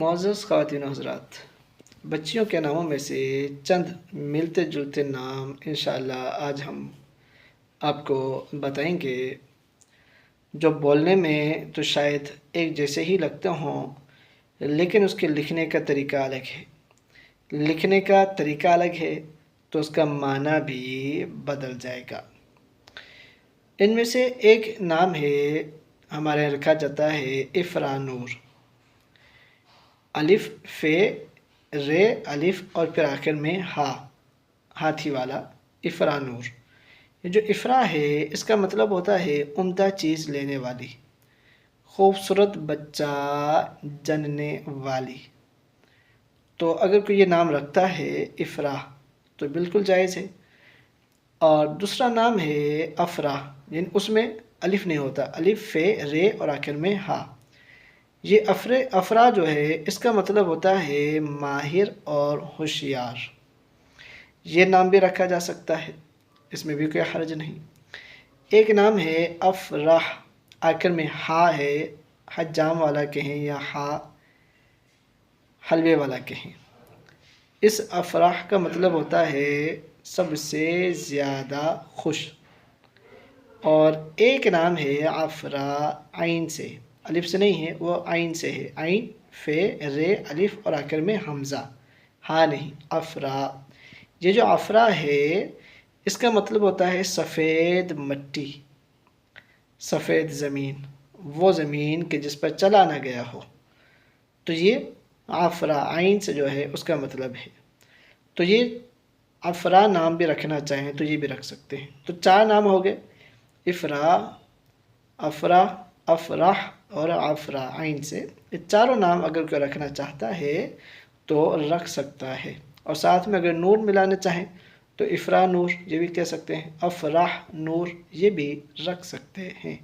معزز خواتین و حضرات، بچیوں کے ناموں میں سے چند ملتے جلتے نام انشاءاللہ آج ہم آپ کو بتائیں گے، جو بولنے میں تو شاید ایک جیسے ہی لگتے ہوں، لیکن اس کے لکھنے کا طریقہ الگ ہے۔ لکھنے کا طریقہ الگ ہے تو اس کا معنی بھی بدل جائے گا۔ ان میں سے ایک نام ہے، ہمارے یہاں رکھا جاتا ہے افرا نور۔ الف فے رے الف اور پھر آخر میں ہاتھی والا افرا نور۔ یہ جو افرا ہے اس کا مطلب ہوتا ہے عمدہ چیز لینے والی، خوبصورت بچہ جننے والی۔ تو اگر کوئی یہ نام رکھتا ہے افرا تو بالکل جائز ہے۔ اور دوسرا نام ہے افرا، یعنی اس میں الف نہیں ہوتا، الف فے رے اور آخر میں یہ افرا جو ہے اس کا مطلب ہوتا ہے ماہر اور ہوشیار۔ یہ نام بھی رکھا جا سکتا ہے، اس میں بھی کوئی حرج نہیں۔ ایک نام ہے افراح، آخر میں ہے، حجام والا کہیں یا حلوے والا کہیں۔ اس افراح کا مطلب ہوتا ہے سب سے زیادہ خوش۔ اور ایک نام ہے افرا، عین سے، الف سے نہیں ہے، وہ عین سے ہے، عین فے رے الف اور آخر میں حمزہ، نہیں، افرا۔ یہ جو افرا ہے اس کا مطلب ہوتا ہے سفید مٹی، سفید زمین، وہ زمین کہ جس پر چلا نہ گیا ہو، تو یہ افرا عین سے جو ہے اس کا مطلب ہے۔ تو یہ افرا نام بھی رکھنا چاہیں تو یہ بھی رکھ سکتے ہیں۔ تو 4 نام ہو گئے، افرا، افرا، افراح اور افرا عین سے۔ یہ چاروں نام اگر کوئی رکھنا چاہتا ہے تو رکھ سکتا ہے۔ اور ساتھ میں اگر نور ملانا چاہیں تو افرا نور یہ بھی کہہ سکتے ہیں، افراح نور یہ بھی رکھ سکتے ہیں۔